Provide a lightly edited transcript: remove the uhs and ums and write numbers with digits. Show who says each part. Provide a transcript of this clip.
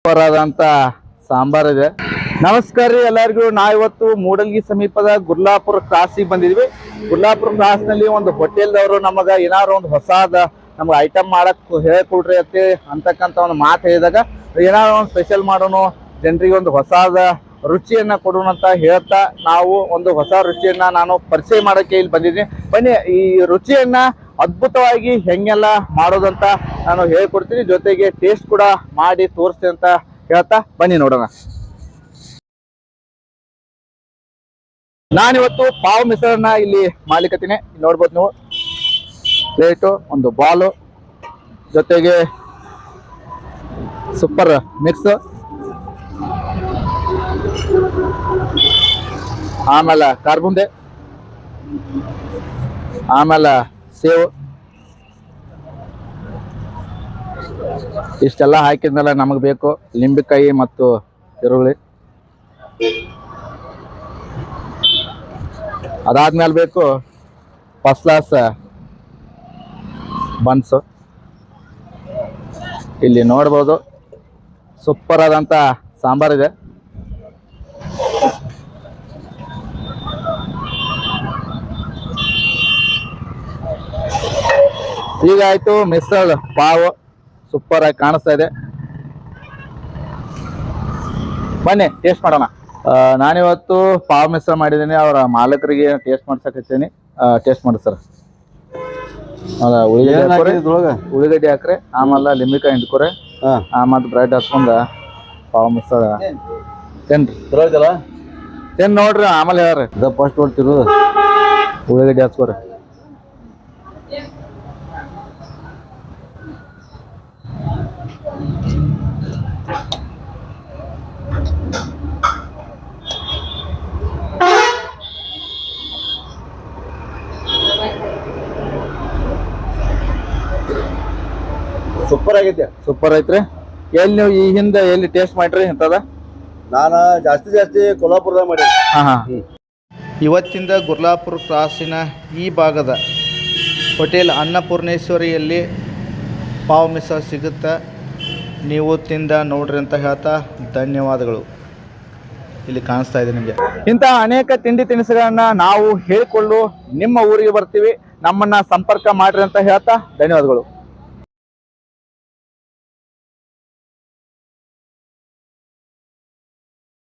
Speaker 1: ಪರಾದಂತ ಸಾಂಬಾರ್ ಇದೆ. ನಮಸ್ಕಾರ ರೀ ಎಲ್ಲರಿಗೂ. ನಾವಿವತ್ತು ಮೂಡಲ್ಗಿ ಸಮೀಪದ ಗುರ್ಲಾಪುರ ಕ್ರಾಸಿಗೆ ಬಂದಿದ್ವಿ. ಗುರ್ಲಾಪುರ ಕ್ರಾಸ್ ನಲ್ಲಿ ಒಂದು ಹೋಟೆಲ್ದವರು ನಮಗ ಏನಾದ್ರು ಒಂದು ಹೊಸಾದ ನಮ್ಗೆ ಐಟಮ್ ಮಾಡಕ್ ಹೇಳ್ಕೊಡ್ರಿ ಅಂತಕ್ಕಂಥ ಒಂದು ಮಾತು ಹೇಳಿದಾಗ ಏನಾದ್ರು ಒಂದು ಸ್ಪೆಷಲ್ ಮಾಡೋಣ, ಜನರಿಗೆ ಒಂದು ಹೊಸಾದ ರುಚಿಯನ್ನ ಕೊಡೋಣ ಅಂತ ಹೇಳ್ತಾ ನಾವು ಒಂದು ಹೊಸ ರುಚಿಯನ್ನ ನಾನು ಪರಿಚಯ ಮಾಡೋಕೆ ಇಲ್ಲಿ ಬಂದಿದ್ದೀನಿ. ಬನ್ನಿ, ಈ ರುಚಿಯನ್ನ ಅದ್ಭುತವಾಗಿ ಹೆಂಗೆಲ್ಲ ಮಾಡೋದಂತ ನಾನು ಹೇಳ್ಕೊಡ್ತೀನಿ, ಜೊತೆಗೆ ಟೇಸ್ಟ್ ಕೂಡ ಮಾಡಿ ತೋರಿಸ್ತೀನಿ ಅಂತ ಹೇಳ್ತಾ ಬನ್ನಿ ನೋಡೋಣ. ನಾನಿವತ್ತು ಪಾವ್ ಮಿಶ್ರಣ ಇಲ್ಲಿ ಮಾಡ್ಲಿಕತ್ತೀನಿ. ನೋಡ್ಬೋದು ನೀವು, ಪ್ಲೇಟು, ಒಂದು ಬಾಲು, ಜೊತೆಗೆ ಸೂಪರ್ ಮಿಕ್ಸ್, ಆಮೇಲೆ ಕಾರ್ಬುಂದೆ, ಆಮೇಲೆ ಸೇವು, ಇಷ್ಟೆಲ್ಲ ಹಾಕಿದ್ಮೇಲೆ ನಮಗೆ ಬೇಕು ಲಿಂಬೆಕಾಯಿ ಮತ್ತು ಈರುಳ್ಳಿ. ಅದಾದ್ಮೇಲೆ ಬೇಕು ಫಸ್ಟ್ ಕ್ಲಾಸ್ ಬನ್ಸು. ಇಲ್ಲಿ ನೋಡ್ಬೋದು ಸೂಪರ್ ಆದಂತ ಸಾಂಬಾರಿದೆ. ಈಗ ಆಯ್ತು ಮಿಸಲ್ ಪಾವ್, ಸೂಪರ್ ಆಗಿ ಕಾಣಿಸ್ತಾ ಇದೆ. ಬನ್ನಿ ಟೇಸ್ಟ್ ಮಾಡೋಣ. ನಾನಿವತ್ತು ಪಾವ್ ಮಿಶ್ರ ಮಾಡಿದ್ದೀನಿ. ಅವರ ಮಾಲಕರಿಗೆ ಟೇಸ್ಟ್ ಮಾಡ್ಸಕತ್ತೀನಿ. ಟೇಸ್ಟ್ ಮಾಡಿ ಸರ್. ಉಳಿಗಡ್ಡಿ ಹಾಕ್ರಿ, ಆಮೇಲೆ ಲಿಂಬೆಕಾಯಿ ಹಿಂಡ್ಕೊರಿ, ಆಮೇಲೆ ಬ್ರೆಡ್ ಹಾಕ್ಕೊಂಡ ಪಾವ್ ಮಿಶ್ರ ತಿನ್ರಿ. ತಿನ್ ನೋಡ್ರಿ, ಆಮೇಲೆ ಹೇಳ್ರಿ. ಫಸ್ಟ್ ನೋಡ್ತಿರು, ಉಳಿಗಡ್ಡಿ ಹಾಕ್ಕೋರಿ. ಸೂಪರ್ ಆಗೈತೆ. ಸೂಪರ್ ಐತ್ರಿ. ಎಲ್ಲಿ ನೀವು ಈ ಹಿಂದೆ ಎಲ್ಲಿ ಟೇಸ್ಟ್ ಮಾಡ್ರಿ ಇಂಥದ?
Speaker 2: ನಾನು ಜಾಸ್ತಿ ಕೊಲ್ಲಾಪುರದಾಗ ಮಾಡಿ.
Speaker 3: ಇವತ್ತಿಂದ ಗುರ್ಲಾಪುರ ಕ್ರಾಸಿನ ಈ ಭಾಗದ ಹೋಟೆಲ್ ಅನ್ನಪೂರ್ಣೇಶ್ವರಿಯಲ್ಲಿ ಪಾವ್ ಮಿಶ್ರ ಸಿಗುತ್ತೆ. ನೀವು ತಿಂದ ನೋಡ್ರಿ ಅಂತ ಹೇಳ್ತಾ ಧನ್ಯವಾದಗಳು. ಇಲ್ಲಿ ಕಾಣಿಸ್ತಾ ಇದೆ ನಿಮಗೆ.
Speaker 1: ಇಂತಹ ಅನೇಕ ತಿಂಡಿ ತಿನಿಸುಗಳನ್ನ ನಾವು ಹೇಳಿಕೊಳ್ಳು ನಿಮ್ಮ ಊರಿಗೆ ಬರ್ತೀವಿ. ನಮ್ಮನ್ನ ಸಂಪರ್ಕ ಮಾಡ್ರಿ ಅಂತ ಹೇಳ್ತಾ ಧನ್ಯವಾದಗಳು.